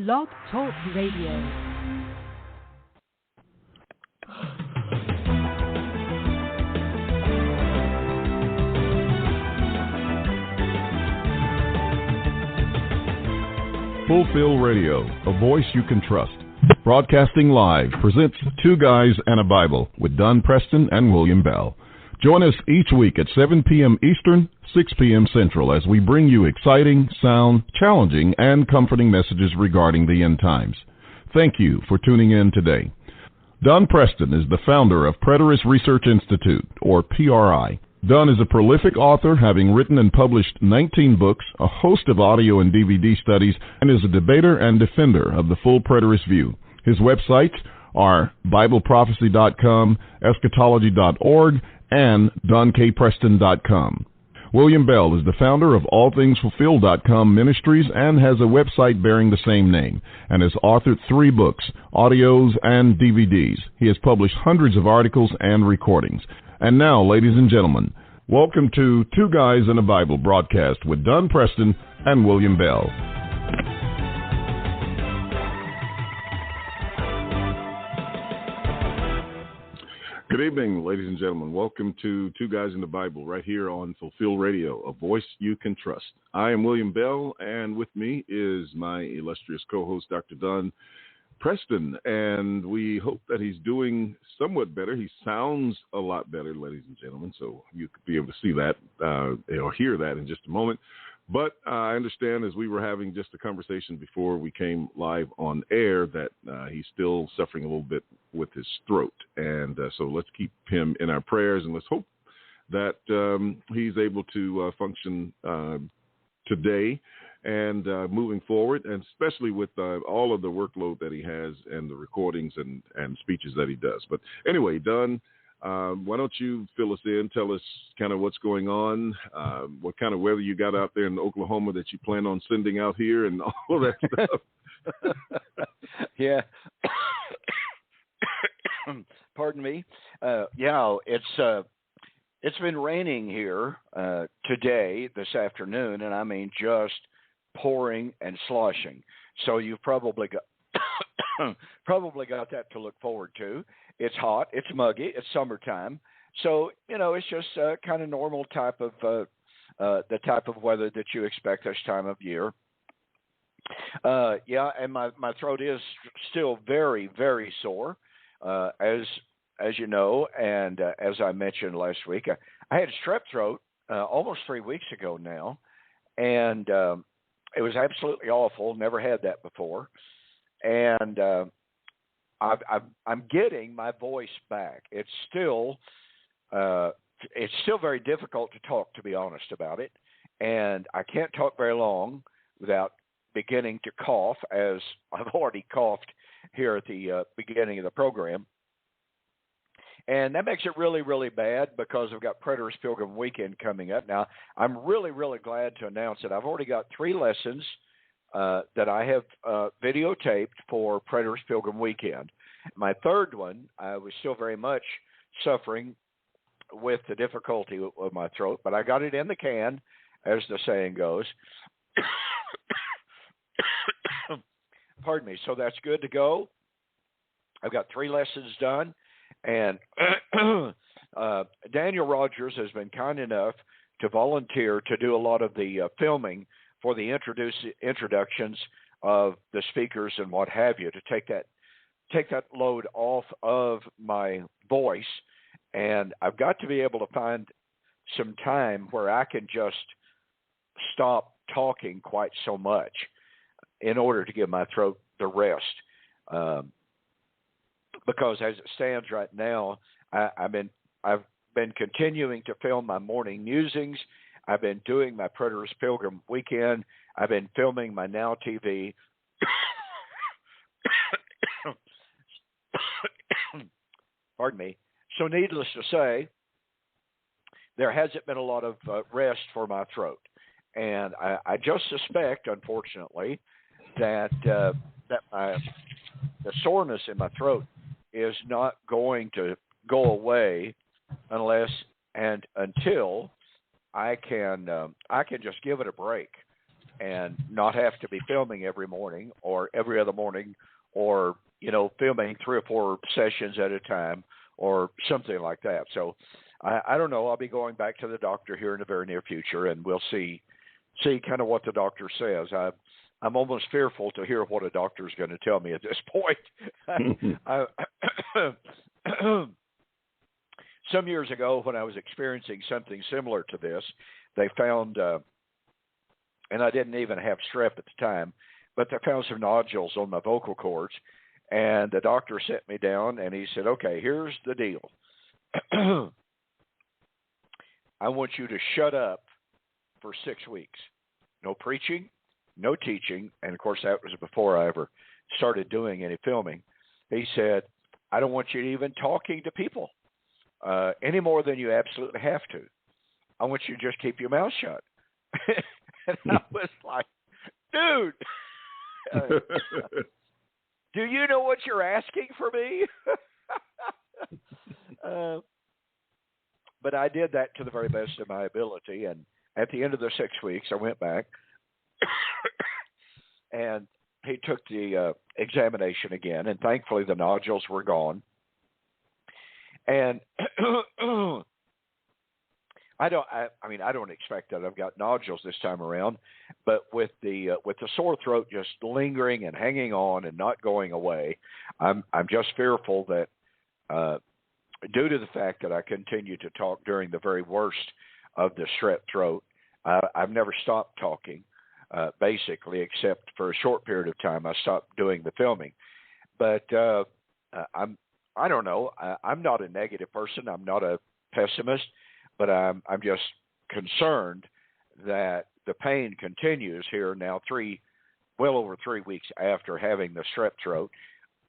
Blog Talk Radio. Fulfill Radio, a voice you can trust. Broadcasting live presents Two Guys and a Bible with Don Preston and William Bell. Join us each week at 7 p.m. Eastern, 6 p.m. Central as we bring you exciting, sound, challenging, and comforting messages regarding the end times. Thank you for tuning in today. Don Preston is the founder of Preterist Research Institute, or PRI. Don is a prolific author, having written and published 19 books, a host of audio and DVD studies, and is a debater and defender of the full preterist view. His websites are BibleProphecy.com, Eschatology.org, and DonKPreston.com. William Bell is the founder of AllThingsFulfilled.com Ministries and has a website bearing the same name, and has authored 3 books, audios, and DVDs. He has published hundreds of articles and recordings. And now, ladies and gentlemen, welcome to Two Guys and a Bible broadcast with Don Preston and William Bell. Good evening, ladies and gentlemen. Welcome to Two Guys in the Bible right here on Fulfill Radio, a voice you can trust. I am William Bell, and with me is my illustrious co-host, Dr. Don Preston, and we hope that he's doing somewhat better. He sounds a lot better, ladies and gentlemen, so you could be able to see that or hear that in just a moment. But I understand, as we were having just a conversation before we came live on air, that he's still suffering a little bit with his throat. And so let's keep him in our prayers, and let's hope that he's able to function today and moving forward, and especially with all of the workload that he has and the recordings and speeches that he does. But anyway, Don, why don't you fill us in, tell us kind of what's going on, what kind of weather you got out there in Oklahoma that you plan on sending out here and all of that stuff. Yeah. Pardon me. It's been raining here today, this afternoon, and I mean just pouring and sloshing. So you've probably got that to look forward to. It's hot, it's muggy, it's summertime. So, it's just kind of normal type of the type of weather that you expect this time of year. And my throat is still very, very sore, as you know, and as I mentioned last week, I had strep throat almost 3 weeks ago now, and it was absolutely awful. Never had that before, and I'm getting my voice back. It's still very difficult to talk, to be honest about it, and I can't talk very long without beginning to cough, as I've already coughed here at the beginning of the program. And that makes it really, really bad because I've got Preterist Pilgrim Weekend coming up. Now, I'm really, really glad to announce that I've already got 3 lessons that I have videotaped for Preterist Pilgrim Weekend. My third one, I was still very much suffering with the difficulty of my throat, but I got it in the can, as the saying goes. Pardon me. So that's good to go. I've got 3 lessons done. And Daniel Rogers has been kind enough to volunteer to do a lot of the filming for the introductions of the speakers and what have you, to take that load off of my voice. And I've got to be able to find some time where I can just stop talking quite so much in order to give my throat the rest. Because as it stands right now, I've been continuing to film my morning musings. I've been doing my Preterist Pilgrim Weekend. I've been filming my Now TV. Pardon me. So needless to say, there hasn't been a lot of rest for my throat. And I just suspect, unfortunately, that the soreness in my throat is not going to go away unless and until I can just give it a break. and not have to be filming every morning or every other morning, or filming 3 or 4 sessions at a time or something like that. So I don't know. I'll be going back to the doctor here in the very near future, and we'll see kind of what the doctor says. I'm almost fearful to hear what a doctor is going to tell me at this point. Some years ago, when I was experiencing something similar to this, they found, and I didn't even have strep at the time, but they found some nodules on my vocal cords, and the doctor sat me down, and he said, okay, here's the deal. I want you to shut up for 6 weeks. No preaching, no teaching, and of course that was before I ever started doing any filming. He said, I don't want you even talking to people any more than you absolutely have to. I want you to just keep your mouth shut. And I was like, dude, do you know what you're asking for me? But I did that to the very best of my ability. And at the end of the 6 weeks, I went back and he took the examination again. And thankfully, the nodules were gone. And I don't expect that I've got nodules this time around, but with the sore throat just lingering and hanging on and not going away, I'm just fearful that due to the fact that I continue to talk during the very worst of the strep throat, I've never stopped talking, basically, except for a short period of time. I stopped doing the filming, but I don't know. I'm not a negative person. I'm not a pessimist. But I'm just concerned that the pain continues here now well over 3 weeks after having the strep throat.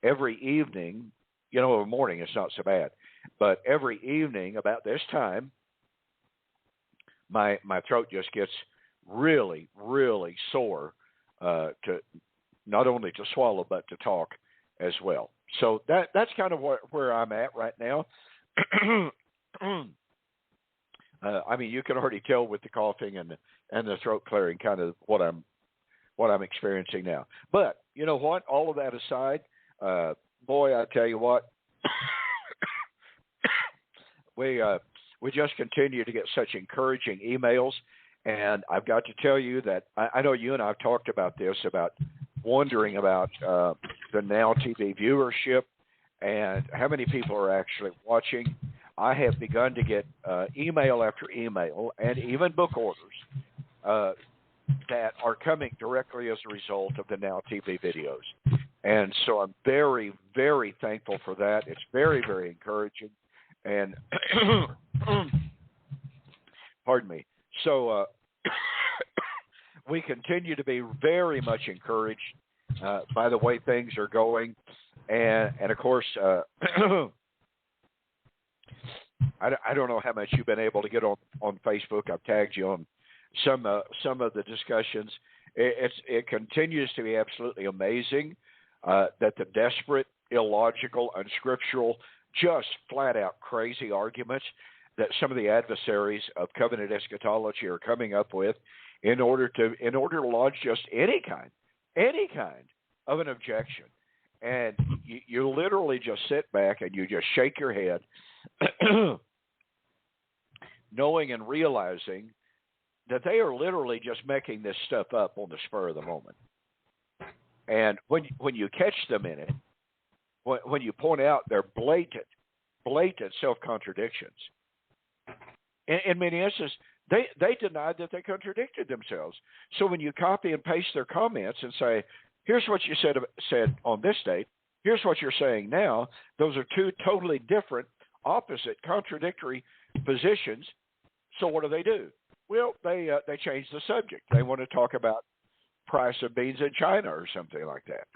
Every evening, in the morning it's not so bad, but every evening about this time, my throat just gets really, really sore to not only to swallow but to talk as well. So that's kind of where I'm at right now. You can already tell with the coughing and the throat clearing kind of what I'm experiencing now. But you know what? All of that aside, boy, I tell you what, we just continue to get such encouraging emails, and I've got to tell you that I know you and I've talked about this, about wondering about the Now TV viewership and how many people are actually watching. I have begun to get email after email and even book orders that are coming directly as a result of the Now TV videos. And so I'm very, very thankful for that. It's very, very encouraging. And pardon me. So we continue to be very much encouraged by the way things are going. And of course, I don't know how much you've been able to get on Facebook. I've tagged you on some of the discussions. It continues to be absolutely amazing that the desperate, illogical, unscriptural, just flat out crazy arguments that some of the adversaries of covenant eschatology are coming up with in order to lodge just any kind of an objection. And you literally just sit back and you just shake your head, knowing and realizing that they are literally just making this stuff up on the spur of the moment. And when you catch them in it, when you point out their blatant self-contradictions, in many instances, they denied that they contradicted themselves. So when you copy and paste their comments and say, here's what you said on this date, here's what you're saying now, those are two totally different, opposite, contradictory positions. So what do? Well, they change the subject. They want to talk about price of beans in China or something like that.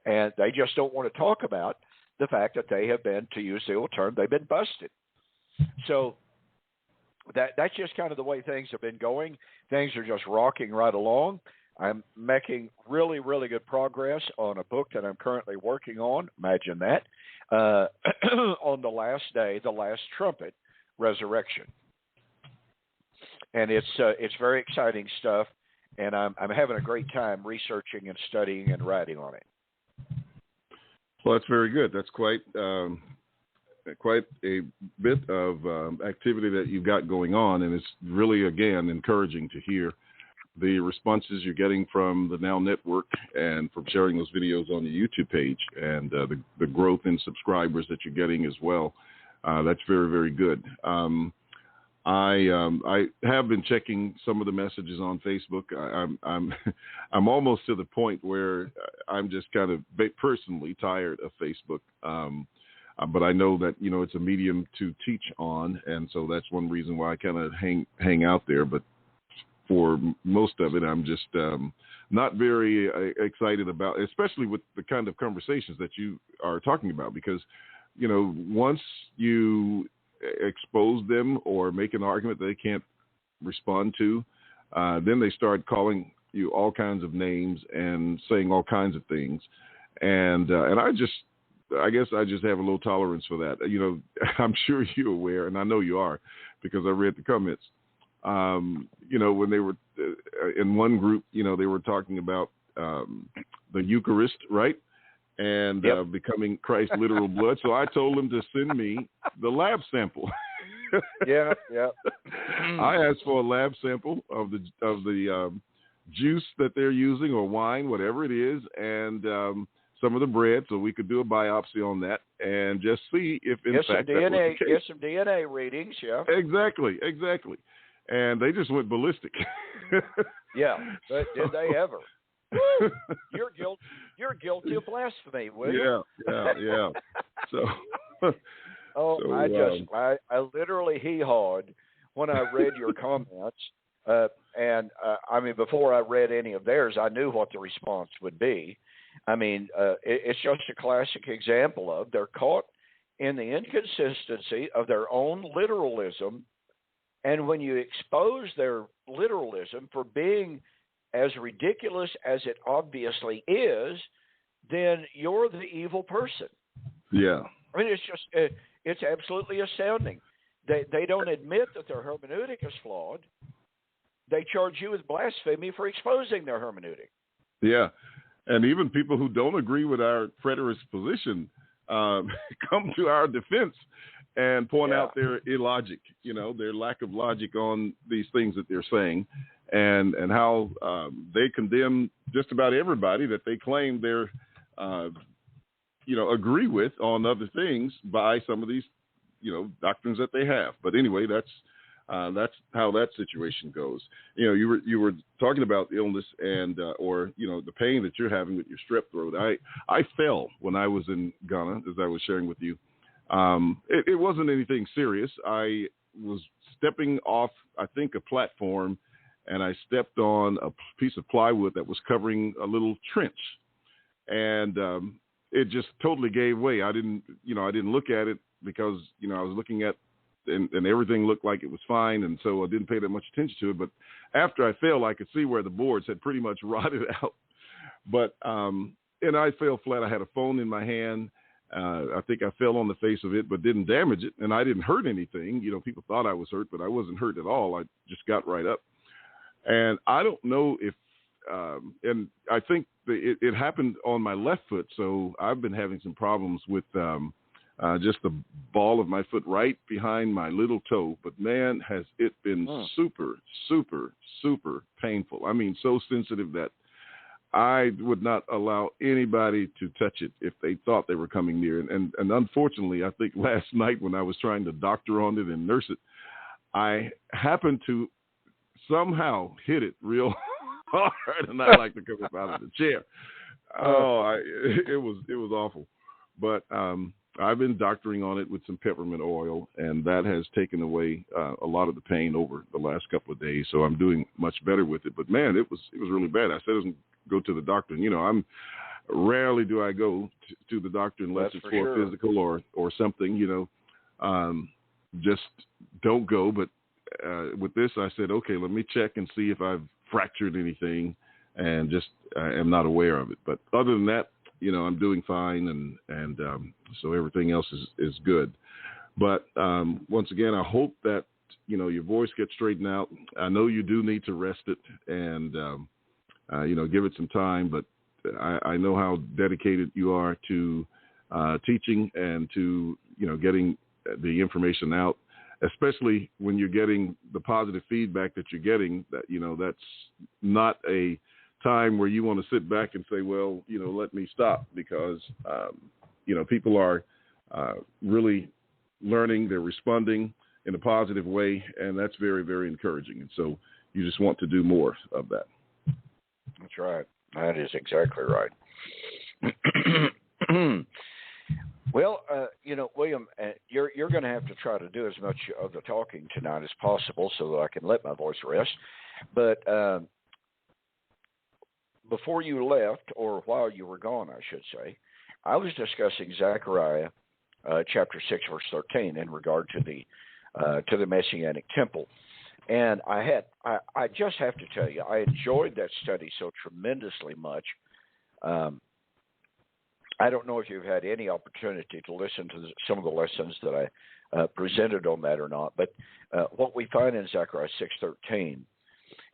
And they just don't want to talk about the fact that they have been, to use the old term, they've been busted. So that's just kind of the way things have been going. Things are just rocking right along. I'm making really, really good progress on a book that I'm currently working on. Imagine that. On the last day, the last trumpet, resurrection. And it's very exciting stuff. and I'm having a great time researching and studying and writing on it. Well, that's very good. That's quite a bit of activity that you've got going on, and it's really, again, encouraging to hear the responses you're getting from the Now Network and from sharing those videos on the YouTube page, and the growth in subscribers that you're getting as well. That's very, very good. I have been checking some of the messages on Facebook. I'm almost to the point where I'm just kind of personally tired of Facebook. But I know that, it's a medium to teach on, and so that's one reason why I kind of hang out there. But for most of it, I'm just not very excited about, especially with the kind of conversations that you are talking about, because, once you expose them or make an argument that they can't respond to, then they start calling you all kinds of names and saying all kinds of things. And I guess I just have a little tolerance for that. I'm sure you're aware, and I know you are, because I read the comments. When they were in one group, they were talking about the Eucharist, right? And Yep. Becoming Christ's literal blood. So I told them to send me the lab sample. Yeah. I asked for a lab sample of the juice that they're using, or wine, whatever it is, and some of the bread, so we could do a biopsy on that and just see if, in fact, that was the case. Get some DNA readings, yeah. Exactly. And they just went ballistic. Yeah, but did they ever? You're guilty of blasphemy, William. Yeah. So, I literally hee-hawed when I read your comments, and before I read any of theirs, I knew what the response would be. It's just a classic example of they're caught in the inconsistency of their own literalism, and when you expose their literalism for being as ridiculous as it obviously is, then you're the evil person. Yeah. It's absolutely astounding. They don't admit that their hermeneutic is flawed. They charge you with blasphemy for exposing their hermeneutic. Yeah. And even people who don't agree with our preterist position come to our defense and point out their illogic, their lack of logic on these things that they're saying, and how they condemn just about everybody that they claim they're, agree with on other things by some of these, doctrines that they have. But anyway, that's how that situation goes. You were talking about illness and or the pain that you're having with your strep throat. I fell when I was in Ghana, as I was sharing with you. It wasn't anything serious. I was stepping off, I think, a platform, and I stepped on a piece of plywood that was covering a little trench, and it just totally gave way. I didn't look at it because I was looking at. And everything looked like it was fine, and so I didn't pay that much attention to it. But after I fell, I could see where the boards had pretty much rotted out. But and I fell flat. I had a phone in my hand. I think I fell on the face of it, but didn't damage it, and I didn't hurt anything. People thought I was hurt, but I wasn't hurt at all. I just got right up. And I don't know if, and I think it happened on my left foot, so I've been having some problems with just the ball of my foot right behind my little toe. But man, has it been super, super, super painful. So sensitive that I would not allow anybody to touch it if they thought they were coming near. And unfortunately, I think last night when I was trying to doctor on it and nurse it, I happened to somehow hit it real hard, and I like to come up out of the chair. It was awful. But I've been doctoring on it with some peppermint oil, and that has taken away a lot of the pain over the last couple of days. So I'm doing much better with it. But man, it was really bad. I said I was go to the doctor, and I'm rarely do I go to the doctor unless it's for a physical or something. Just don't go. But with this, I said, okay, let me check and see if I've fractured anything, and just am not aware of it. But other than that, I'm doing fine, and so everything else is good. But once again, I hope that your voice gets straightened out. I know you do need to rest it and, give it some time, but I know how dedicated you are to teaching and to, getting the information out, especially when you're getting the positive feedback that you're getting. That, that's not a time where you want to sit back and say, well, let me stop, because, people are really learning, they're responding in a positive way, and that's very, very encouraging. And so you just want to do more of that. That's right. That is exactly right. Well, William, you're going to have to try to do as much of the talking tonight as possible so that I can let my voice rest. But before you left, or while you were gone, I should say, I was discussing Zechariah chapter 6, verse 13 in regard to the Messianic temple. And I just have to tell you, I enjoyed that study so tremendously much. I don't know if you've had any opportunity to listen to some of the lessons that I presented on that or not, but what we find in Zechariah 6:13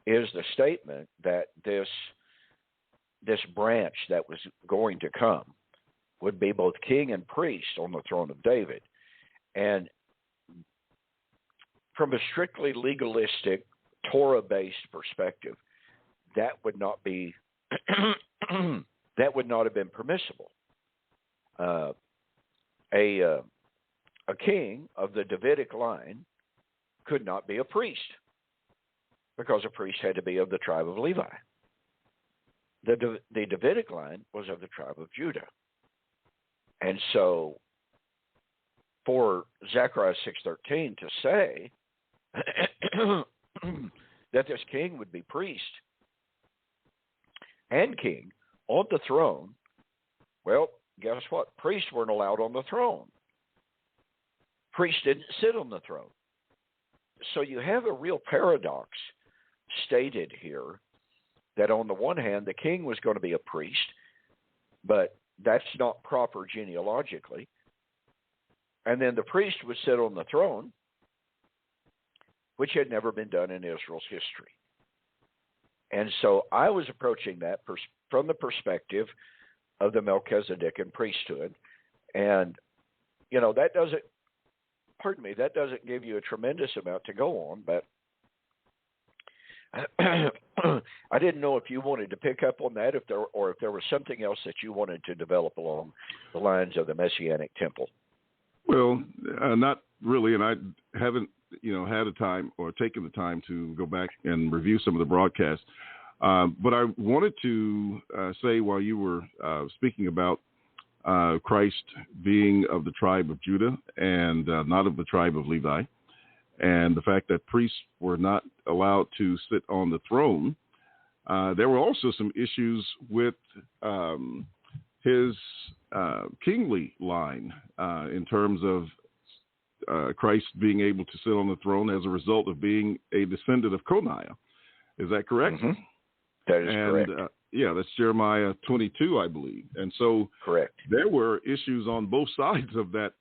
is the statement that this branch that was going to come would be both king and priest on the throne of David. And from a strictly legalistic, Torah-based perspective, that would not be that would not have been permissible. A king of the Davidic line could not be a priest, because a priest had to be of the tribe of Levi. The Davidic line was of the tribe of Judah. And so for Zechariah 6:13 to say that this king would be priest and king on the throne, well, guess what? Priests weren't allowed on the throne. Priests didn't sit on the throne. So you have a real paradox stated here, that on the one hand, the king was going to be a priest, but that's not proper genealogically. And then the priest would sit on the throne, which had never been done in Israel's history. And so I was approaching that from the perspective of the Melchizedekan priesthood. And, that doesn't give you a tremendous amount to go on, but I didn't know if you wanted to pick up on that, if there was something else that you wanted to develop along the lines of the Messianic temple. Well, not really, and I haven't, had a time or taken the time to go back and review some of the broadcasts. But I wanted to say, while you were speaking about Christ being of the tribe of Judah and not of the tribe of Levi, and the fact that priests were not allowed to sit on the throne, there were also some issues with his kingly line in terms of Christ being able to sit on the throne as a result of being a descendant of Coniah. Is that correct? Mm-hmm. That is correct. That's Jeremiah 22, I believe. And so correct. There were issues on both sides of that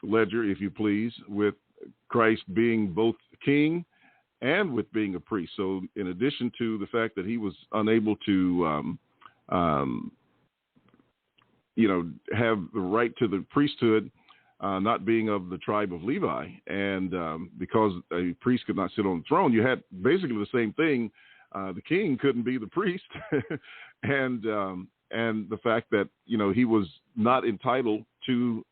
ledger, if you please, with Christ being both king and with being a priest. So in addition to the fact that he was unable to, have the right to the priesthood, not being of the tribe of Levi, and because a priest could not sit on the throne, you had basically the same thing. The king couldn't be the priest, and the fact that he was not entitled to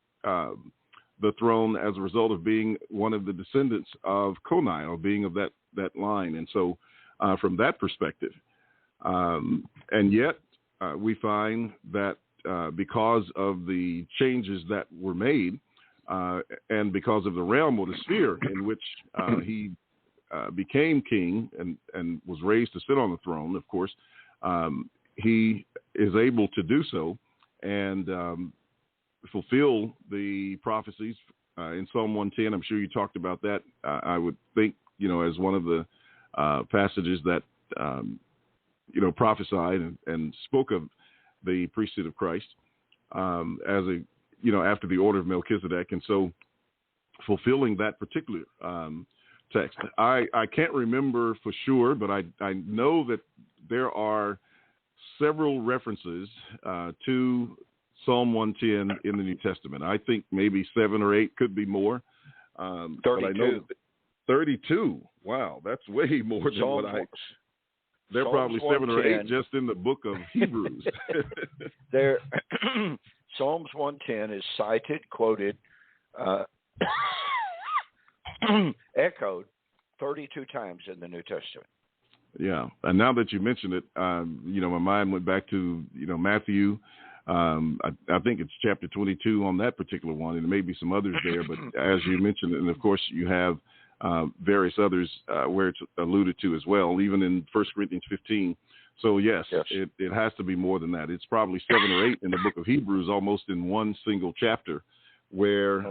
the throne as a result of being one of the descendants of Coniah, or being of that line. And so from that perspective, and yet we find that because of the changes that were made, and because of the realm or the sphere in which he became king and was raised to sit on the throne, of course, he is able to do so and fulfill the prophecies in Psalm 110. I'm sure you talked about that. I would think, as one of the passages that, prophesied and spoke of the priesthood of Christ as a, after the order of Melchizedek. And so fulfilling that particular text. I can't remember for sure, but I know that there are several references to Psalm 110 in the New Testament. I think maybe 7 or 8, could be more. 32. But I know 32. Wow, that's way more than what I... There are probably 7 or 8 just in the book of Hebrews. There, Psalms 110 is cited, quoted, echoed 32 times in the New Testament. Yeah, and now that you mentioned it, my mind went back to Matthew. I think it's chapter 22 on that particular one, and there may be some others there. But as you mentioned, and of course you have various others where it's alluded to as well, even in 1 Corinthians 15. So yes. It has to be more than that. It's probably 7 or 8 in the book of Hebrews, almost in one single chapter, where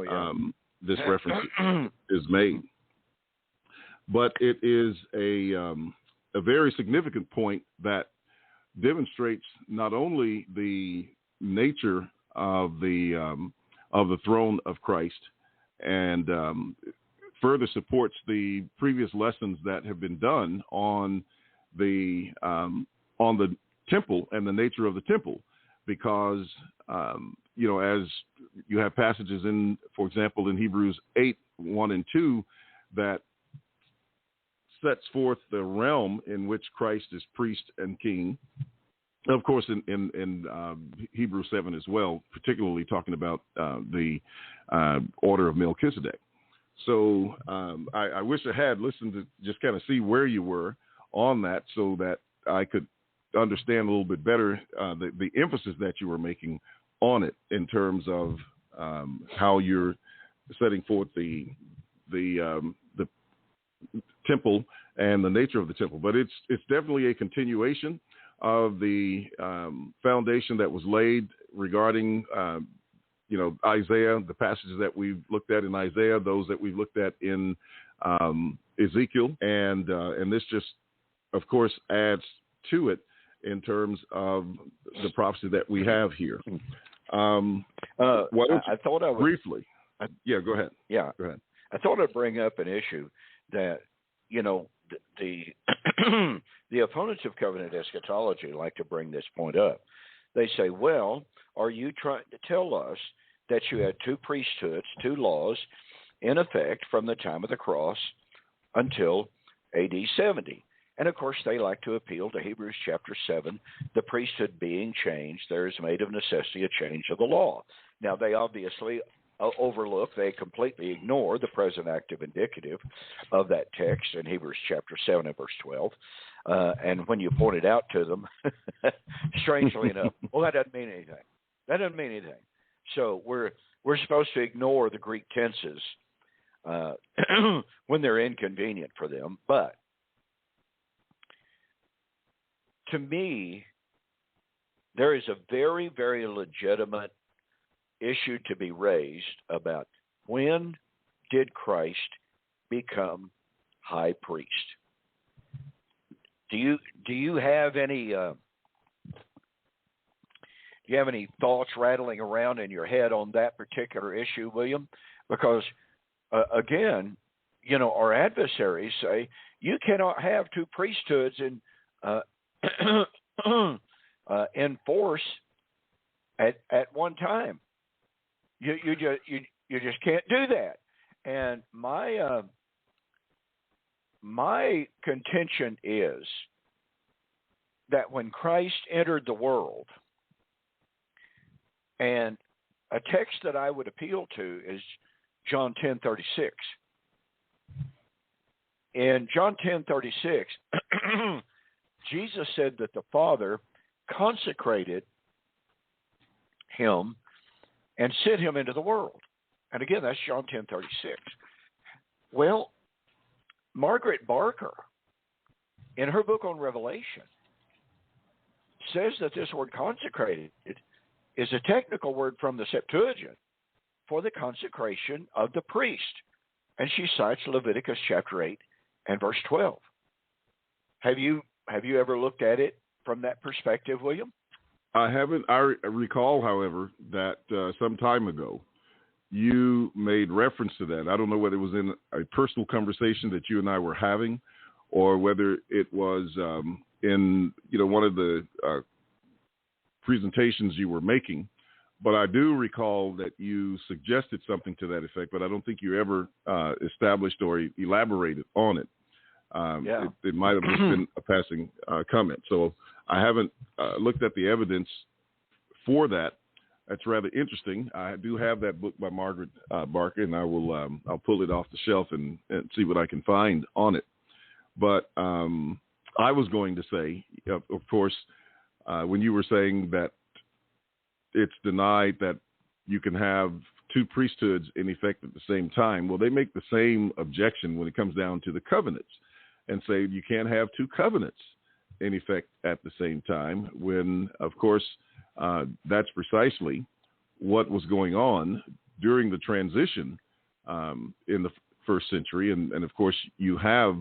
this reference is made. But it is a very significant point that demonstrates not only the nature of the throne of Christ, and further supports the previous lessons that have been done on the temple and the nature of the temple, because as you have passages in, for example, in Hebrews 8:1 and 2, that sets forth the realm in which Christ is priest and king. Of course, in Hebrews 7 as well, particularly talking about the order of Melchizedek. So I wish I had listened to just kind of see where you were on that, so that I could understand a little bit better the emphasis that you were making on it in terms of how you're setting forth the temple and the nature of the temple. But it's definitely a continuation of the foundation that was laid regarding Isaiah, the passages that we've looked at in Isaiah, those that we've looked at in Ezekiel, and this just, of course, adds to it in terms of the prophecy that we have here. I thought I would briefly. Go ahead. Yeah, go ahead. I thought I'd bring up an issue that the the opponents of covenant eschatology like to bring this point up. They say, "Well, are you trying to tell us that you had 2 priesthoods, 2 laws, in effect from the time of the cross until AD 70?" And of course, they like to appeal to Hebrews chapter 7, the priesthood being changed, there is made of necessity a change of the law. Now, they obviously they completely ignore the present active indicative of that text in Hebrews chapter 7 and verse 12. And when you point it out to them, strangely enough, well, that doesn't mean anything. That doesn't mean anything. So we're supposed to ignore the Greek tenses when they're inconvenient for them. But to me, there is a very, very legitimate issue to be raised about when did Christ become high priest? Do you have any thoughts rattling around in your head on that particular issue, William? Because again, our adversaries say you cannot have 2 priesthoods in force at one time. You just can't do that. And my contention is that when Christ entered the world, and a text that I would appeal to is John 10:36. In John 10:36, Jesus said that the Father consecrated him and sent him into the world. And again, that's John 10:36. Well, Margaret Barker, in her book on Revelation, says that this word consecrated is a technical word from the Septuagint for the consecration of the priest. And she cites Leviticus chapter 8 and verse 12. Have you ever looked at it from that perspective, William? I haven't. I recall, however, that some time ago you made reference to that. I don't know whether it was in a personal conversation that you and I were having, or whether it was in one of the presentations you were making. But I do recall that you suggested something to that effect, but I don't think you ever established or elaborated on it. It might have just been a passing comment. So I haven't looked at the evidence for that. That's rather interesting. I do have that book by Margaret Barker, and I'll pull it off the shelf and see what I can find on it. But I was going to say, of course, when you were saying that it's denied that you can have two priesthoods in effect at the same time. Well, they make the same objection when it comes down to the covenants and say you can't have two covenants in effect at the same time when, of course, that's precisely what was going on during the transition in the first century. And of course, you have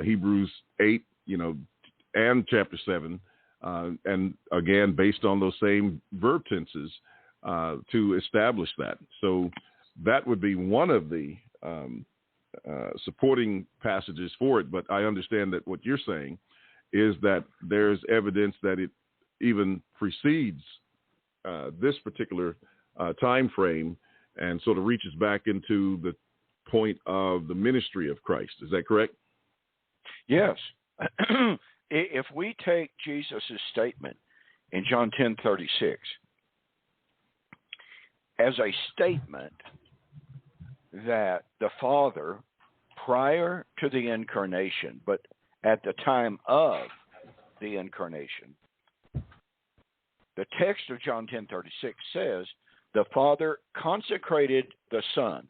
Hebrews 8, and chapter 7, and again, based on those same verb tenses to establish that. So that would be one of the supporting passages for it. But I understand that what you're saying is that there's evidence that it even precedes this particular time frame and sort of reaches back into the point of the ministry of Christ. Is that correct? Yes. If we take Jesus' statement in John 10:36 as a statement that the Father, prior to the incarnation, but at the time of the incarnation, the text of John 10:36 says, the Father consecrated the Son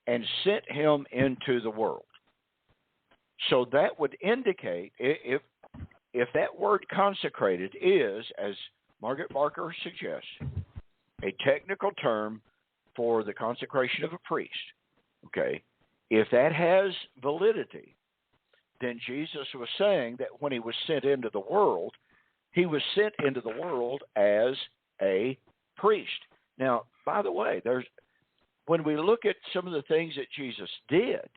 and sent him into the world. So that would indicate, if that word consecrated is, as Margaret Barker suggests, a technical term for the consecration of a priest, okay, if that has validity, then Jesus was saying that when he was sent into the world, he was sent into the world as a priest. Now, by the way, when we look at some of the things that Jesus did,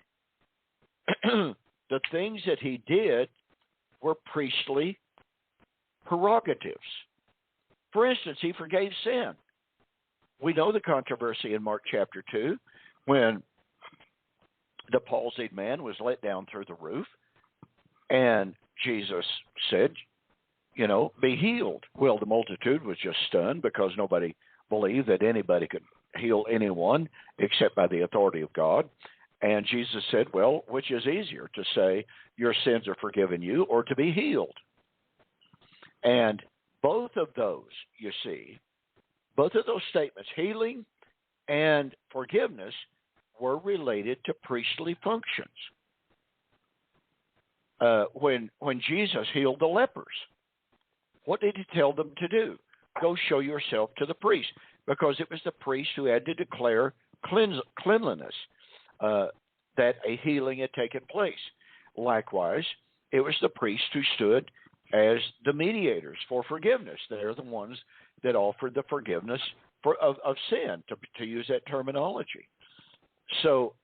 the things that he did were priestly prerogatives. For instance, he forgave sin. We know the controversy in Mark chapter 2 when the palsied man was let down through the roof, and Jesus said, be healed. Well, the multitude was just stunned because nobody believed that anybody could heal anyone except by the authority of God. And Jesus said, well, which is easier, to say your sins are forgiven you or to be healed? And both of those, you see, both of those statements, healing and forgiveness, were related to priestly functions. When Jesus healed the lepers, what did he tell them to do? Go show yourself to the priest, because it was the priest who had to declare cleanliness, that a healing had taken place. Likewise, it was the priest who stood as the mediators for forgiveness. They're the ones that offered the forgiveness of sin, to use that terminology. So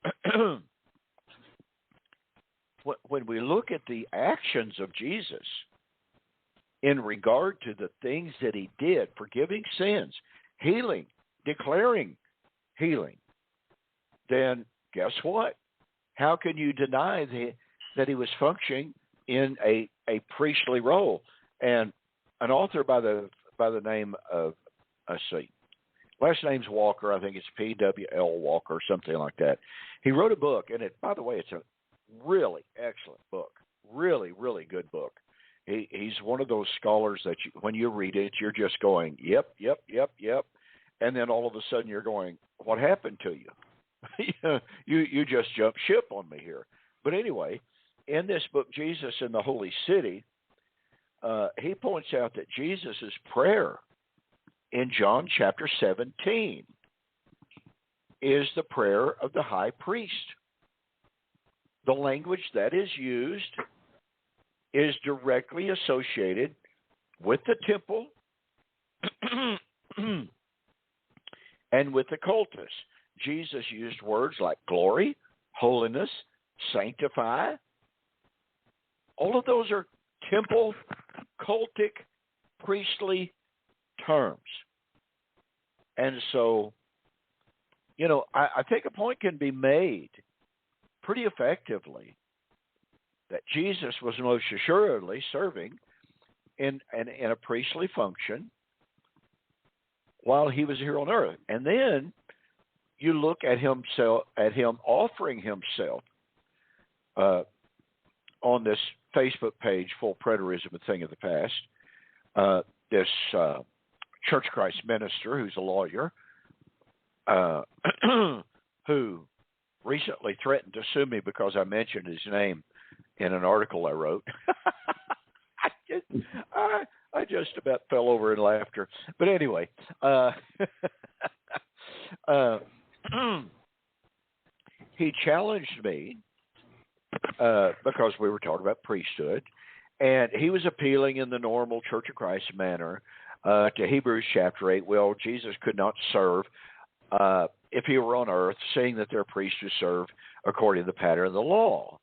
when we look at the actions of Jesus in regard to the things that he did, forgiving sins, healing, declaring healing, then guess what? How can you deny that he was functioning in a priestly role? And an author by the name of, let's see, last name's Walker, I think it's P.W.L. Walker, something like that. He wrote a book, and by the way, it's a really excellent book, really, really good book. He's one of those scholars that when you read it, you're just going, yep, and then all of a sudden you're going, what happened to you? you just jumped ship on me here. But anyway, in this book, Jesus in the Holy City, he points out that Jesus' prayer in John chapter 17 is the prayer of the high priest. The language that is used is directly associated with the temple And with the cultists, Jesus used words like glory, holiness, sanctify. All of those are temple, cultic, priestly terms. And so, I think a point can be made pretty effectively that Jesus was most assuredly serving in a priestly function while he was here on earth. And then you look at him offering himself on this Facebook page, Full Preterism, a Thing of the Past. This Church of Christ minister, who's a lawyer, who recently threatened to sue me because I mentioned his name in an article I wrote. I just about fell over in laughter. But anyway, he challenged me because we were talking about priesthood, and he was appealing in the normal Church of Christ manner to Hebrews chapter 8. Well, Jesus could not serve if he were on earth, seeing that there are priests who serve according to the pattern of the law.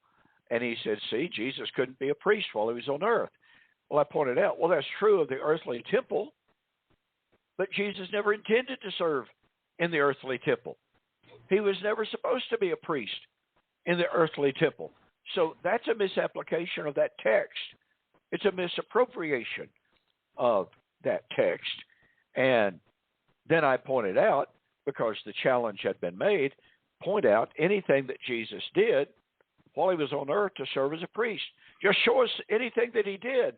And he said, see, Jesus couldn't be a priest while he was on earth. Well, I pointed out, well, that's true of the earthly temple, but Jesus never intended to serve in the earthly temple. He was never supposed to be a priest in the earthly temple. So that's a misapplication of that text. It's a misappropriation of that text. And then I pointed out, because the challenge had been made, point out anything that Jesus did while he was on earth to serve as a priest. Just show us anything that he did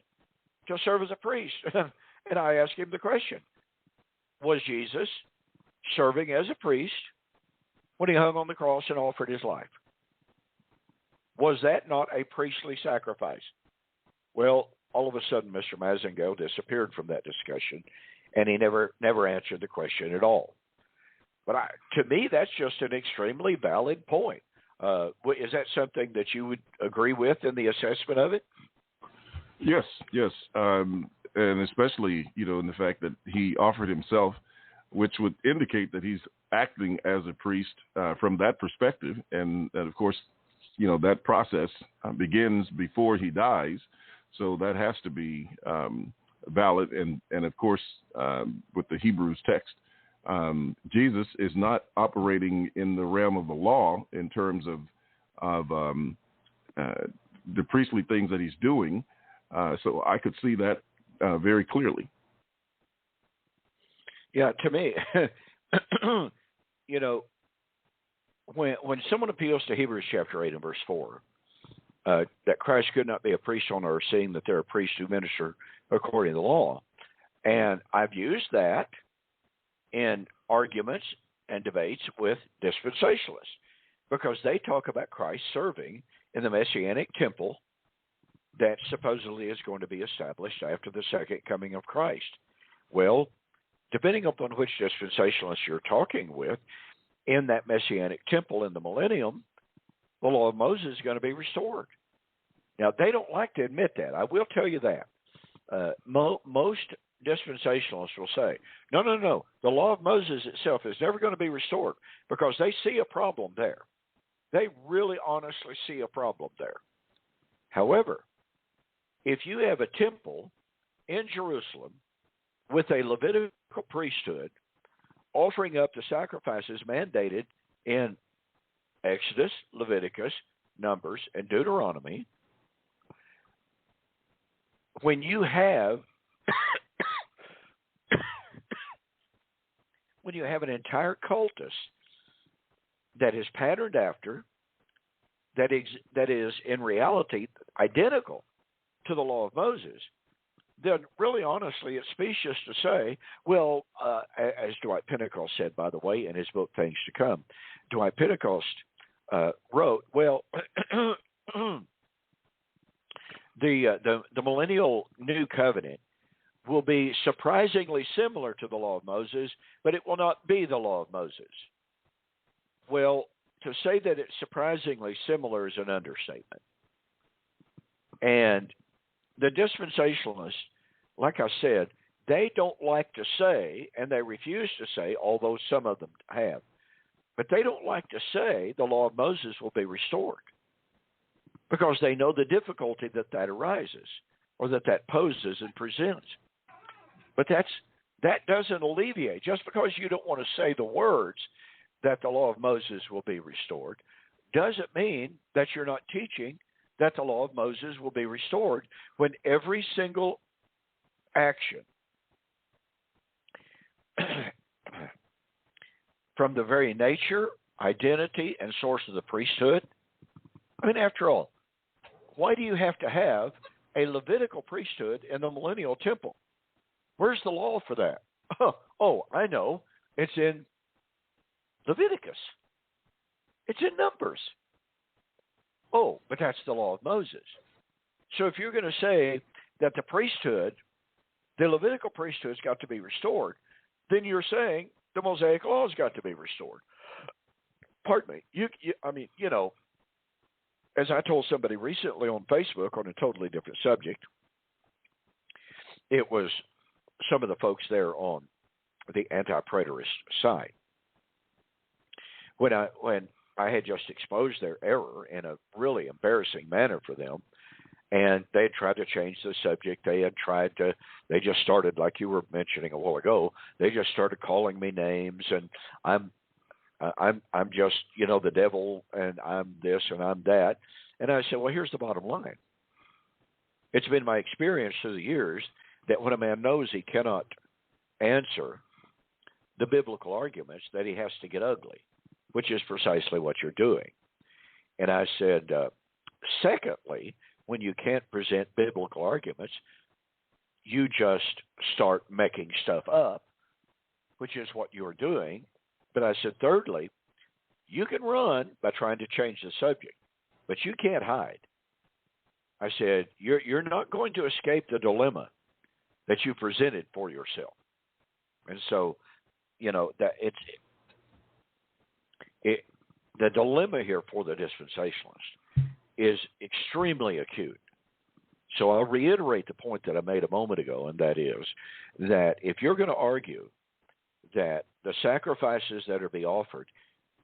to serve as a priest. And I asked him the question, was Jesus serving as a priest when he hung on the cross and offered his life? Was that not a priestly sacrifice? Well, all of a sudden, Mr. Mazingo disappeared from that discussion, and he never answered the question at all. But to me, that's just an extremely valid point. Is that something that you would agree with in the assessment of it? Yes. And especially, in the fact that he offered himself, which would indicate that he's acting as a priest from that perspective. And of course, that process begins before he dies. So that has to be valid. And of course, with the Hebrews text, Jesus is not operating in the realm of the law in terms of the priestly things that he's doing. So I could see that very clearly. Yeah, to me, when someone appeals to Hebrews chapter 8 and verse 4, that Christ could not be a priest on earth, seeing that there are priests who minister according to the law. And I've used that in arguments and debates with dispensationalists, because they talk about Christ serving in the Messianic temple that supposedly is going to be established after the second coming of Christ. Well, depending upon which dispensationalist you're talking with, in that Messianic temple in the millennium, the law of Moses is going to be restored. Now, they don't like to admit that. I will tell you that. Most dispensationalists will say, no, the law of Moses itself is never going to be restored, because they see a problem there. They really honestly see a problem there. However, if you have a temple in Jerusalem with a Levitical priesthood offering up the sacrifices mandated in Exodus, Leviticus, Numbers, and Deuteronomy, when you have an entire cultus that is patterned after, that is in reality identical to the law of Moses, then really honestly it's specious to say, well, as Dwight Pentecost said, by the way, in his book Things to Come, Dwight Pentecost wrote, well, the millennial new covenant will be surprisingly similar to the law of Moses, but it will not be the law of Moses. Well, to say that it's surprisingly similar is an understatement. And the dispensationalists, like I said, they don't like to say, and they refuse to say, although some of them have, but they don't like to say the law of Moses will be restored because they know the difficulty that arises or that poses and presents. But that doesn't alleviate. Just because you don't want to say the words that the law of Moses will be restored doesn't mean that you're not teaching that the law of Moses will be restored when every single action from the very nature, identity, and source of the priesthood. I mean, after all, why do you have to have a Levitical priesthood in the millennial temple? Where's the law for that? Oh, I know. It's in Leviticus. It's in Numbers. Oh, but that's the law of Moses. So if you're going to say that the priesthood, the Levitical priesthood's got to be restored, then you're saying the Mosaic law's got to be restored. Pardon me. As I told somebody recently on Facebook on a totally different subject, it was some of the folks there on the anti-preterist side. When I had just exposed their error in a really embarrassing manner for them, and they had tried to change the subject. They just started, like you were mentioning a while ago, they just started calling me names, and I'm just, the devil, and I'm this and I'm that. And I said, well, here's the bottom line. It's been my experience through the years that when a man knows he cannot answer the biblical arguments, that he has to get ugly, which is precisely what you're doing. And I said, secondly, when you can't present biblical arguments, you just start making stuff up, which is what you're doing. But I said, thirdly, you can run by trying to change the subject, but you can't hide. I said, you're not going to escape the dilemma that you presented for yourself. And so, that the dilemma here for the dispensationalist is extremely acute. So I'll reiterate the point that I made a moment ago, and that is that if you're going to argue that the sacrifices that are being offered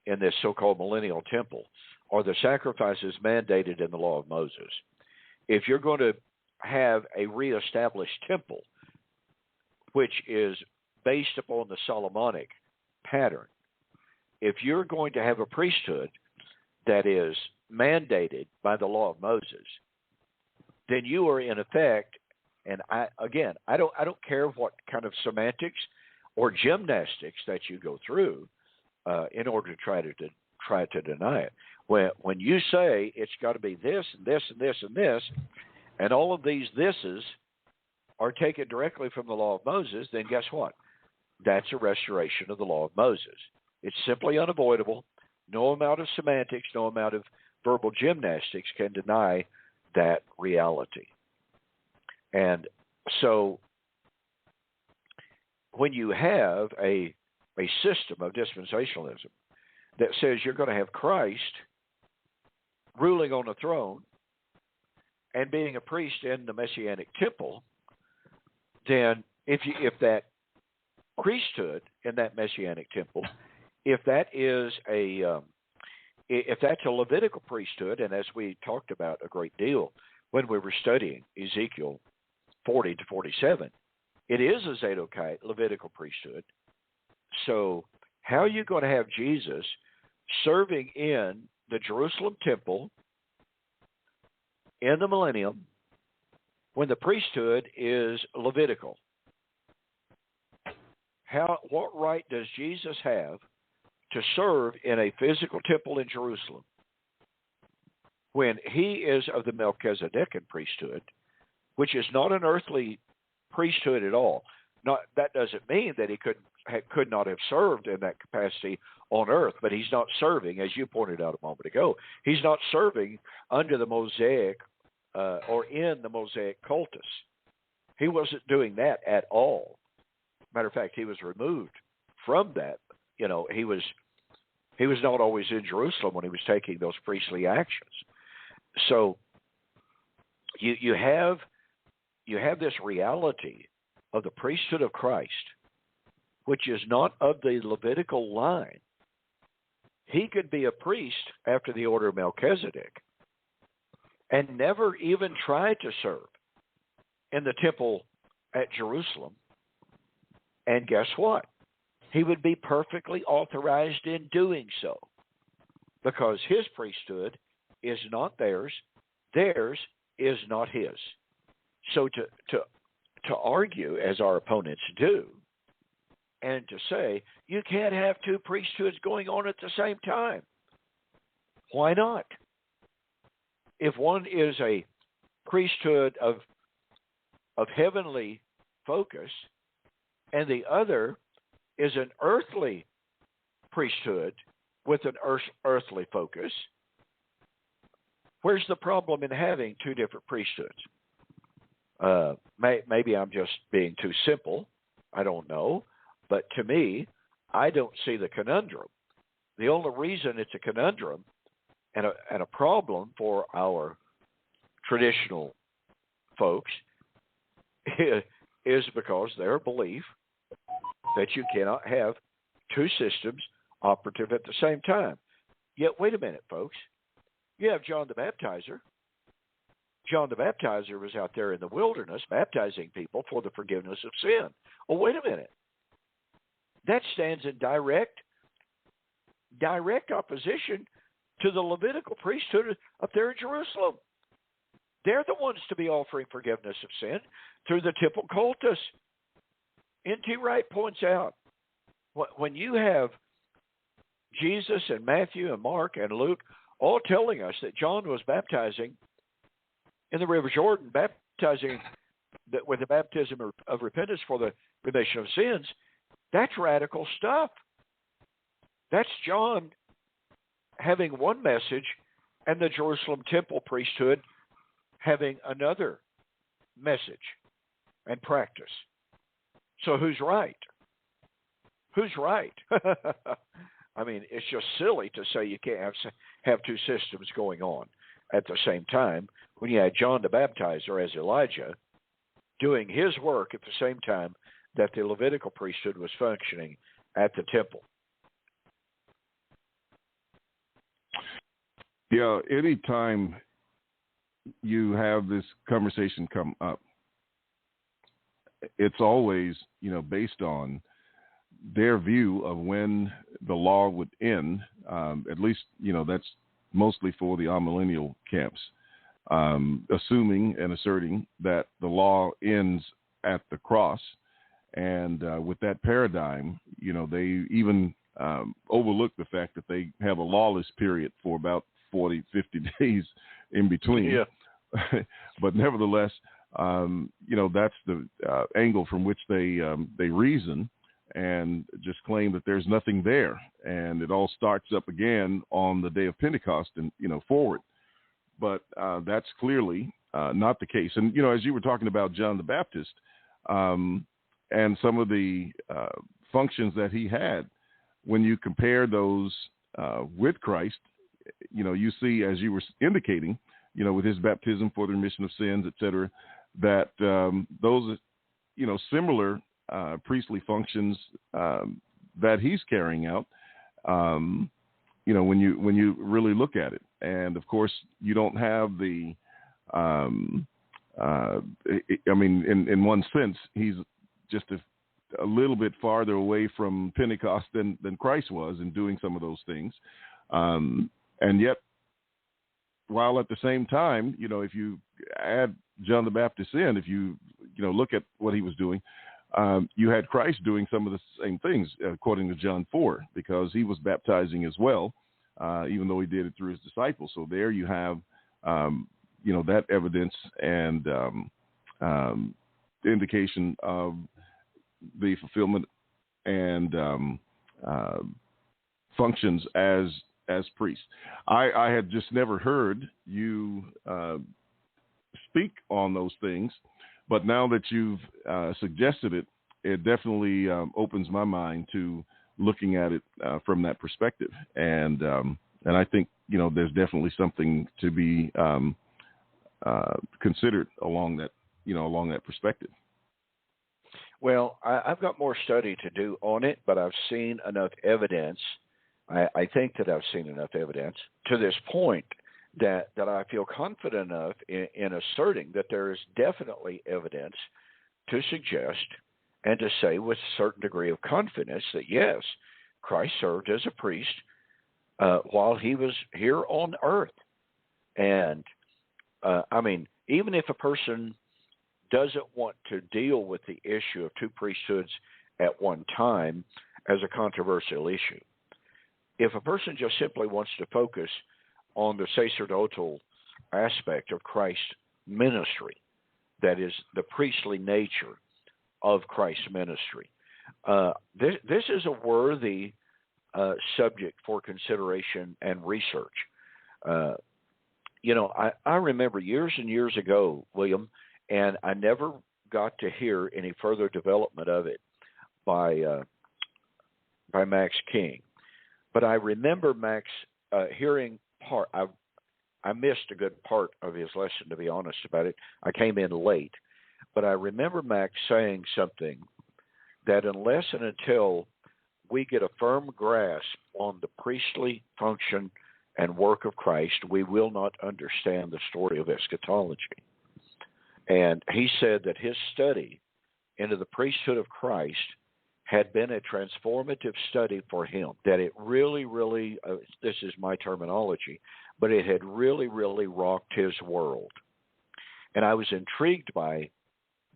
in this so-called millennial temple are the sacrifices mandated in the law of Moses, if you're going to have a reestablished temple, which is based upon the Solomonic pattern, if you're going to have a priesthood that is mandated by the law of Moses, then you are in effect, and I don't care what kind of semantics or gymnastics that you go through in order to try to deny it. When you say it's got to be this and this and this and this, and all of these thises are taken directly from the law of Moses, then guess what? That's a restoration of the law of Moses. It's simply unavoidable. No amount of semantics, no amount of verbal gymnastics can deny that reality. And so when you have a system of dispensationalism that says you're going to have Christ ruling on the throne and being a priest in the Messianic temple, then if that priesthood in that Messianic temple, if that's a Levitical priesthood, and as we talked about a great deal when we were studying Ezekiel 40 to 47, it is a Zadokite Levitical priesthood. So how are you going to have Jesus serving in the Jerusalem temple in the millennium when the priesthood is Levitical? What right does Jesus have to serve in a physical temple in Jerusalem when he is of the Melchizedekan priesthood, which is not an earthly priesthood at all? That doesn't mean that he could not have served in that capacity on earth, but he's not serving, as you pointed out a moment ago. He's not serving under the Mosaic or in the Mosaic cultus. He wasn't doing that at all. Matter of fact, he was removed from that. He was not always in Jerusalem when he was taking those priestly actions. So you have this reality of the priesthood of Christ, which is not of the Levitical line, he could be a priest after the order of Melchizedek and never even try to serve in the temple at Jerusalem. And guess what? He would be perfectly authorized in doing so, because his priesthood is not theirs, theirs is not his. So to argue, as our opponents do, and to say, you can't have two priesthoods going on at the same time. Why not? If one is a priesthood of heavenly focus, and the other is an earthly priesthood with an earthly focus, where's the problem in having two different priesthoods? Maybe I'm just being too simple. I don't know. But to me, I don't see the conundrum. The only reason it's a conundrum and a problem for our traditional folks is because their belief that you cannot have two systems operative at the same time. Yet, wait a minute, folks. You have John the Baptizer. John the Baptizer was out there in the wilderness baptizing people for the forgiveness of sin. Oh, wait a minute. That stands in direct opposition to the Levitical priesthood up there in Jerusalem. They're the ones to be offering forgiveness of sin through the temple cultus. N.T. Wright points out, when you have Jesus and Matthew and Mark and Luke all telling us that John was baptizing in the River Jordan, baptizing with the baptism of repentance for the remission of sins, that's radical stuff. That's John having one message and the Jerusalem temple priesthood having another message and practice. So who's right? Who's right? I mean, it's just silly to say you can't have two systems going on at the same time when you had John the Baptizer as Elijah doing his work at the same time that the Levitical priesthood was functioning at the temple. Yeah, anytime you have this conversation come up, it's always, based on their view of when the law would end. At least, that's mostly for the amillennial camps, assuming and asserting that the law ends at the cross. And with that paradigm, they even overlook the fact that they have a lawless period for about 40, 50 days in between. Yeah. But nevertheless, that's the angle from which they reason and just claim that there's nothing there. And it all starts up again on the day of Pentecost and, forward. But that's clearly not the case. And, as you were talking about John the Baptist, and some of the functions that he had, when you compare those with Christ, you see, as you were indicating, with his baptism for the remission of sins, et cetera, that those, similar priestly functions that he's carrying out, when you really look at it. And, of course, you don't have the, in one sense, he's just a little bit farther away from Pentecost than Christ was in doing some of those things. And yet, while at the same time, if you add John the Baptist in, if you, look at what he was doing, you had Christ doing some of the same things, according to John 4, because he was baptizing as well, even though he did it through his disciples. So there you have, that evidence and indication of the fulfillment and functions as priests. I had just never heard you speak on those things, but now that you've suggested it, it definitely opens my mind to looking at it from that perspective. And I think, there's definitely something to be considered along that perspective. Well, I've got more study to do on it, but I've seen enough evidence. I think that I've seen enough evidence to this point that I feel confident enough in asserting that there is definitely evidence to suggest and to say with a certain degree of confidence that, yes, Christ served as a priest while he was here on earth. And, even if a person doesn't want to deal with the issue of two priesthoods at one time as a controversial issue, if a person just simply wants to focus on the sacerdotal aspect of Christ's ministry, that is the priestly nature of Christ's ministry, this is a worthy subject for consideration and research. I remember years and years ago, William, and I never got to hear any further development of it by Max King. But I remember Max hearing part. I missed a good part of his lesson, to be honest about it. I came in late. But I remember Max saying something that unless and until we get a firm grasp on the priestly function and work of Christ, we will not understand the story of eschatology. And he said that his study into the priesthood of Christ had been a transformative study for him, that it really, really, this is my terminology, but it had really, really rocked his world. And I was intrigued by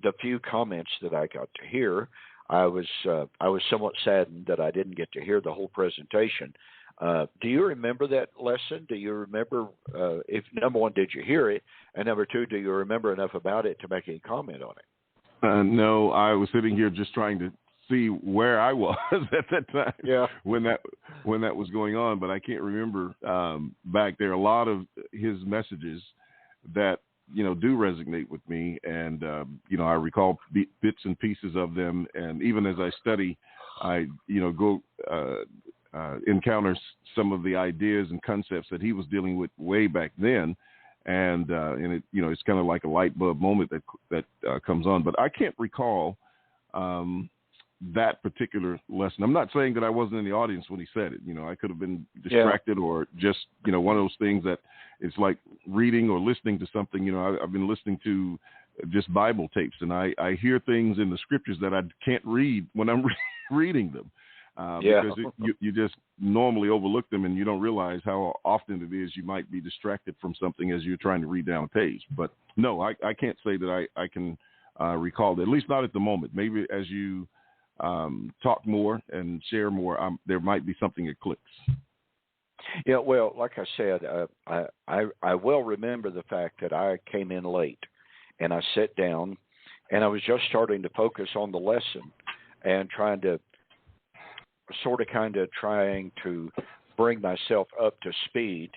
the few comments that I got to hear. I was somewhat saddened that I didn't get to hear the whole presentation. Do you remember that lesson? Do you remember, if number one, did you hear it? And number two, do you remember enough about it to make any comment on it? No, I was sitting here just trying to see where I was at that time. Yeah. when that was going on, but I can't remember back there. A lot of his messages that do resonate with me, and I recall bits and pieces of them, and even as I study, I go encounter some of the ideas and concepts that he was dealing with way back then, and it it's kind of like a light bulb moment that comes on. But I can't recall that particular lesson. I'm not saying that I wasn't in the audience when he said it. I could have been distracted, or just one of those things that it's like reading or listening to something. I've been listening to just Bible tapes, and I hear things in the scriptures that I can't read when I'm reading them. Because you just normally overlook them, and you don't realize how often it is you might be distracted from something as you're trying to read down a page. But no, I can't say that I can recall that, at least not at the moment. Maybe as you talk more and share more, there might be something that clicks. Yeah, well, like I said, I well remember the fact that I came in late, and I sat down, and I was just starting to focus on the lesson and trying to bring myself up to speed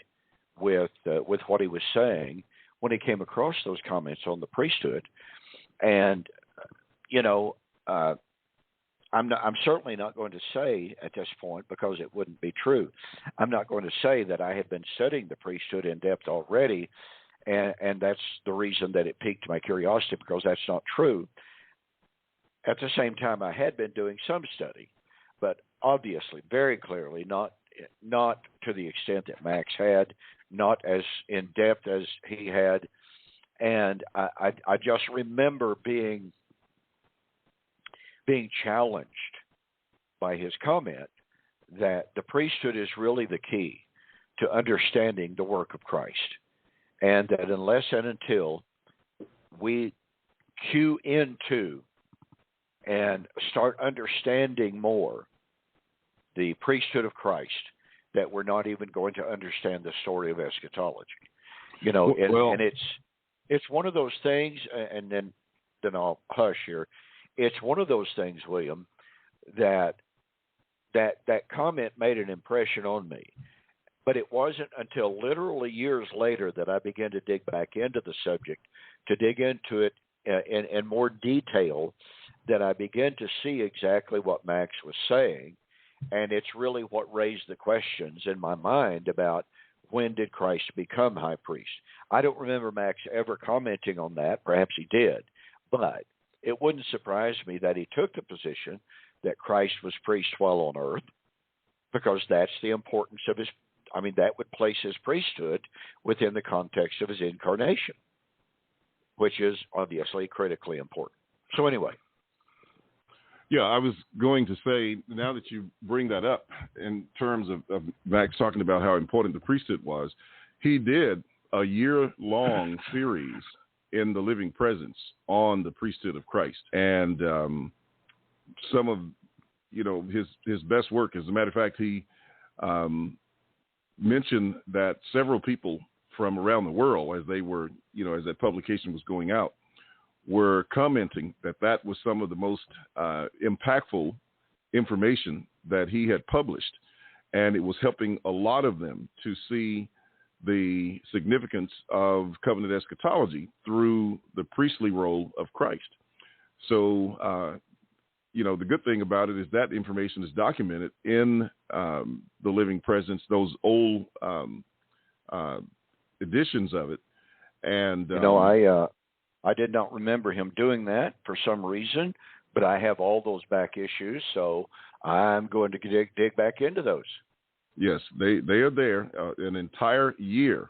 with what he was saying when he came across those comments on the priesthood. And I'm certainly not going to say at this point, because it wouldn't be true, I'm not going to say that I had been studying the priesthood in depth already, and that's the reason that it piqued my curiosity, because that's not true. At the same time, I had been doing some study, but obviously, very clearly, not to the extent that Max had, not as in depth as he had. And I just remember being challenged by his comment that the priesthood is really the key to understanding the work of Christ, and that unless and until we cue into and start understanding more the priesthood of Christ, that we're not even going to understand the story of eschatology. And it's one of those things, and then I'll hush here. It's one of those things, William, that comment made an impression on me. But it wasn't until literally years later that I began to dig back into the subject, to dig into it in more detail, that I began to see exactly what Max was saying. And it's really what raised the questions in my mind about when did Christ become high priest. I don't remember Max ever commenting on that. Perhaps he did. But it wouldn't surprise me that he took the position that Christ was priest while on earth, because that's the importance of his. I mean, that would place his priesthood within the context of his incarnation, which is obviously critically important. So anyway. Yeah, I was going to say, now that you bring that up in terms of Max talking about how important the priesthood was, he did a year-long series in the Living Presence on the priesthood of Christ. And some of, his best work, as a matter of fact, he mentioned that several people from around the world, as they were, as that publication was going out, were commenting that was some of the most impactful information that he had published. And it was helping a lot of them to see the significance of covenant eschatology through the priestly role of Christ. So, the good thing about it is that information is documented in the Living Presence, those old editions of it. And, I did not remember him doing that for some reason, but I have all those back issues, so I'm going to dig back into those. Yes, they are there an entire year,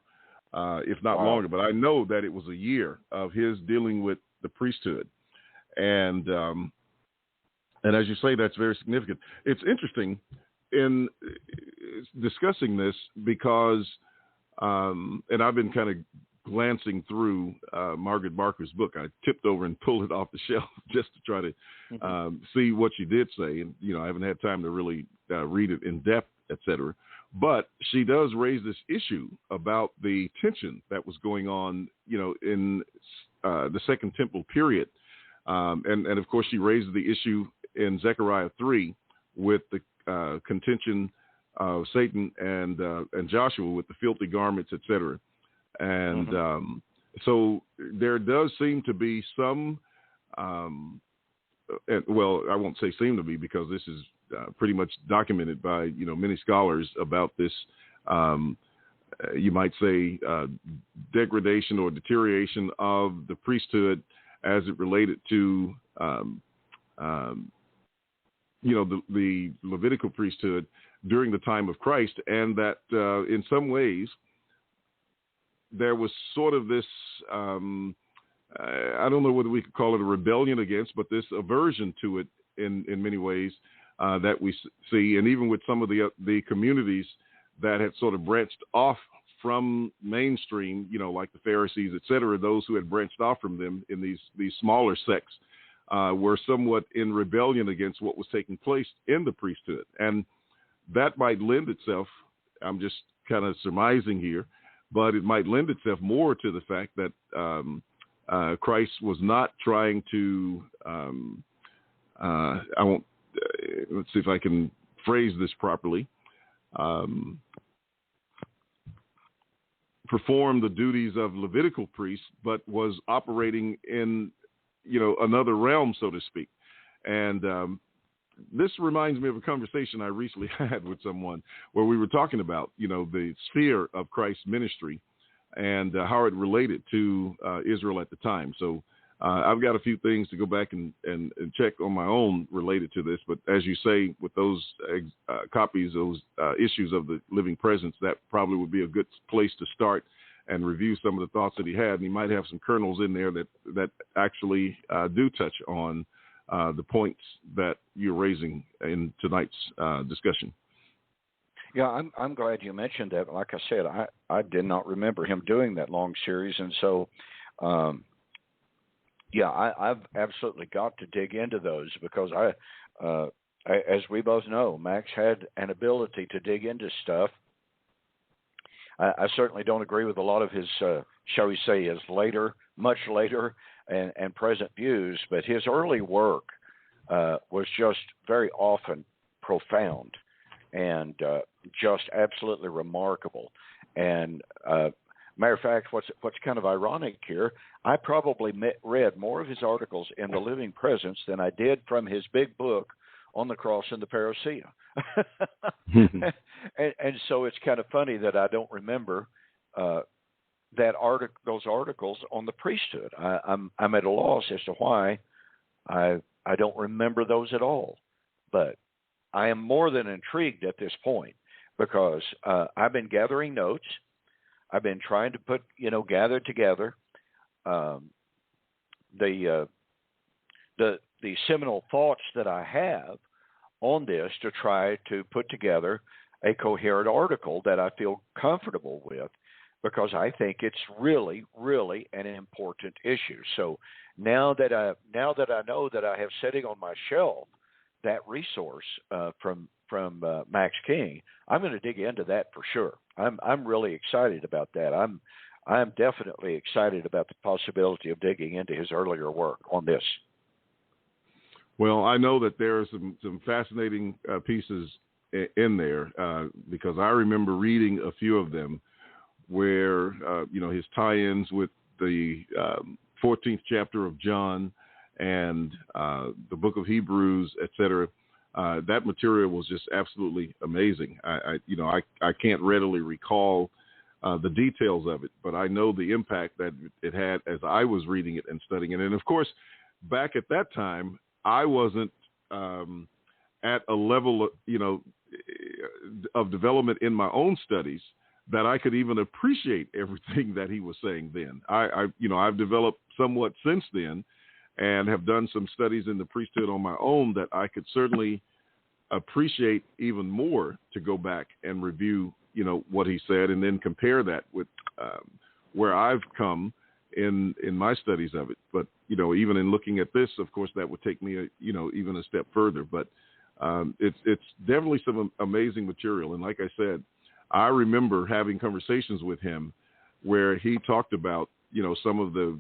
if not longer. But I know that it was a year of his dealing with the priesthood, and as you say, that's very significant. It's interesting in discussing this because, and I've been kind of glancing through Margaret Barker's book. I tipped over and pulled it off the shelf just to try to see what she did say. And, I haven't had time to really read it in depth, et cetera. But she does raise this issue about the tension that was going on, in the Second Temple period. And of course, she raises the issue in Zechariah 3 with the contention of Satan and Joshua with the filthy garments, et cetera. And so there does seem to be some, well, I won't say seem to be, because this is pretty much documented by, many scholars about this, you might say, degradation or deterioration of the priesthood as it related to, the Levitical priesthood during the time of Christ, and that in some ways, there was sort of this, I don't know whether we could call it a rebellion against, but this aversion to it in many ways that we see. And even with some of the communities that had sort of branched off from mainstream, like the Pharisees, et cetera, those who had branched off from them in these smaller sects were somewhat in rebellion against what was taking place in the priesthood. And that might lend itself, I'm just kind of surmising here, but it might lend itself more to the fact that Christ was not trying to, let's see if I can phrase this properly, perform the duties of Levitical priests, but was operating in, another realm, so to speak. And this reminds me of a conversation I recently had with someone where we were talking about, the sphere of Christ's ministry and how it related to Israel at the time. So I've got a few things to go back and check on my own related to this. But as you say, with those copies, those issues of the Living Presence, that probably would be a good place to start and review some of the thoughts that he had. And he might have some kernels in there that actually do touch on the points that you're raising in tonight's discussion. Yeah, I'm glad you mentioned that. Like I said, I did not remember him doing that long series, and so I've absolutely got to dig into those, because as we both know, Max had an ability to dig into stuff. I certainly don't agree with a lot of his, shall we say, his later, much later, and present views, but his early work was just very often profound and just absolutely remarkable. And matter of fact, what's kind of ironic here, I probably read more of his articles in the Living Presence than I did from his big book on the cross and the parousia. and so it's kind of funny that I don't remember those articles on the priesthood. I'm at a loss as to why I don't remember those at all, but I am more than intrigued at this point because I've been gathering notes. I've been trying to gather together the seminal thoughts that I have on this to try to put together a coherent article that I feel comfortable with, because I think it's really, really an important issue. So now that I know that I have sitting on my shelf that resource from Max King, I'm going to dig into that for sure. I'm really excited about that. I'm definitely excited about the possibility of digging into his earlier work on this. Well, I know that there are some fascinating pieces in there because I remember reading a few of them where, his tie-ins with the 14th chapter of John and the book of Hebrews, etc. That material was just absolutely amazing. I can't readily recall the details of it, but I know the impact that it had as I was reading it and studying it. And of course, back at that time, I wasn't at a level, of development in my own studies that I could even appreciate everything that he was saying then. I've developed somewhat since then and have done some studies in the priesthood on my own that I could certainly appreciate even more to go back and review, what he said and then compare that with where I've come in my studies of it. But, even in looking at this, of course, that would take me, even a step further. But it's definitely some amazing material. And like I said, I remember having conversations with him where he talked about, some of the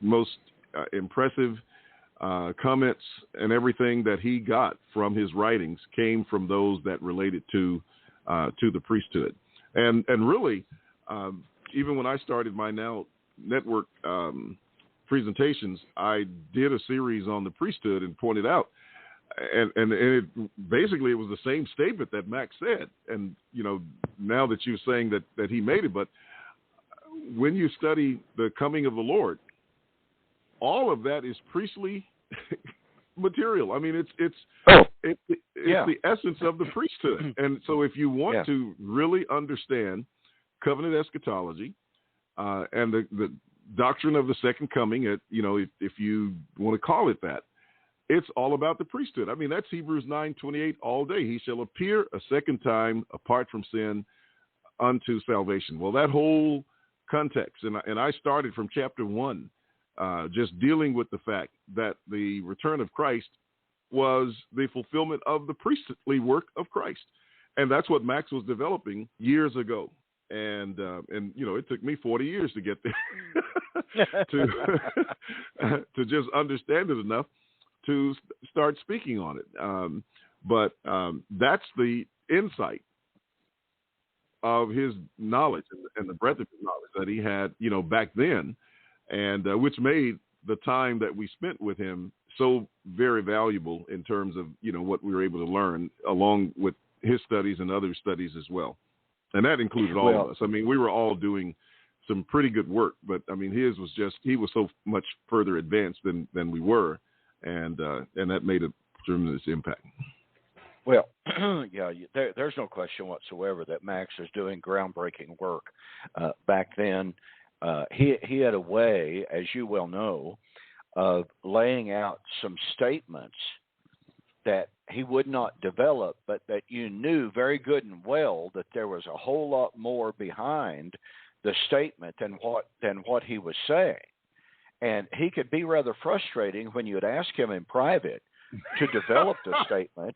most impressive comments and everything that he got from his writings came from those that related to the priesthood. And really, even when I started my now network presentations, I did a series on the priesthood and pointed out, and it basically it was the same statement that Max said. And, now that you're saying that he made it, but when you study the coming of the Lord, all of that is priestly material. I mean, it's the essence of the priesthood. And so if you want to really understand covenant eschatology and the doctrine of the second coming, if you want to call it that, it's all about the priesthood. I mean, that's Hebrews 9:28 all day. He shall appear a second time apart from sin unto salvation. Well, that whole context, and I started from chapter 1, just dealing with the fact that the return of Christ was the fulfillment of the priestly work of Christ. And that's what Max was developing years ago. And it took me 40 years to get there to just understand it enough to start speaking on it. But that's the insight of his knowledge and the breadth of his knowledge that he had, back then, and which made the time that we spent with him so very valuable in terms of, what we were able to learn along with his studies and other studies as well. And that included all of us. I mean, we were all doing some pretty good work, but I mean, his was he was so much further advanced than we were. And that made a tremendous impact. Well, there's no question whatsoever that Max is doing groundbreaking work. Back then, he had a way, as you well know, of laying out some statements that he would not develop, but that you knew very good and well that there was a whole lot more behind the statement than what he was saying. And he could be rather frustrating when you would ask him in private to develop the statement,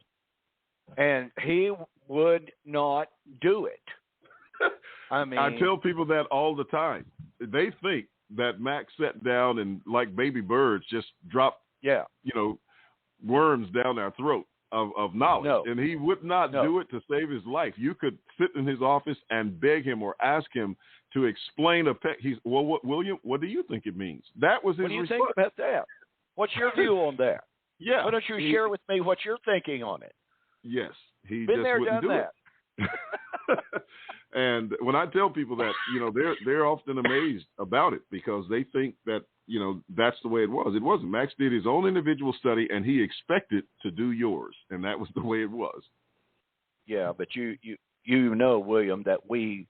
and he would not do it. I mean, I tell people that all the time. They think that Max sat down and, like baby birds, just dropped, worms down our throat of knowledge. No. And he would not do it to save his life. You could sit in his office and beg him or ask him to explain William, what do you think it means? That was his response. What do you think about that? What's your view on that? Yeah. Why don't you share with me what you're thinking on it? Yes. He Been just there, wouldn't done do that. it. And when I tell people that, they're often amazed about it because they think that that's the way it was. It wasn't. Max did his own individual study, and he expected to do yours, and that was the way it was. Yeah, but you know, William, that we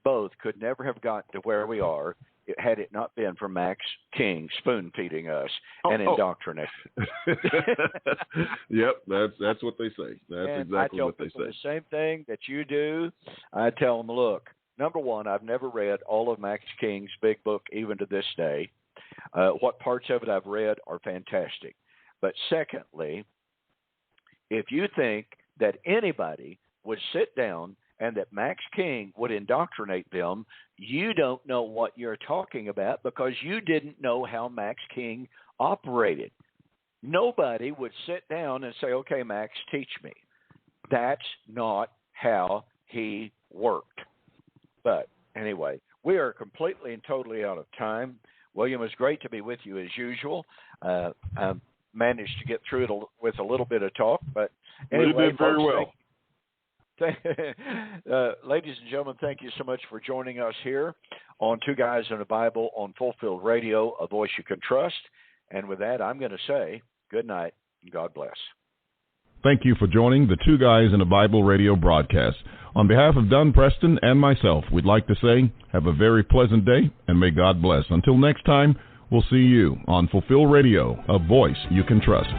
both could never have gotten to where we are had it not been for Max King spoon-feeding us and indoctrinating. Yep, that's what they say. That's and exactly what they say. I tell people the same thing that you do. I tell them, look, number one, I've never read all of Max King's big book, even to this day. What parts of it I've read are fantastic. But secondly, if you think that anybody would sit down and that Max King would indoctrinate them, you don't know what you're talking about, because you didn't know how Max King operated. Nobody would sit down and say, okay, Max, teach me. That's not how he worked. But anyway, we are completely and totally out of time. William, it's great to be with you as usual. I managed to get through it with a little bit of talk, but anyway, you did very well. Ladies and gentlemen, thank you so much for joining us here on Two Guys and a Bible on Fulfilled Radio, a voice you can trust. And with that, I'm going to say good night and God bless. Thank you for joining the Two Guys and a Bible radio broadcast. On behalf of Dunn Preston and myself, we'd like to say have a very pleasant day and may God bless. Until next time, we'll see you on Fulfilled Radio, a voice you can trust.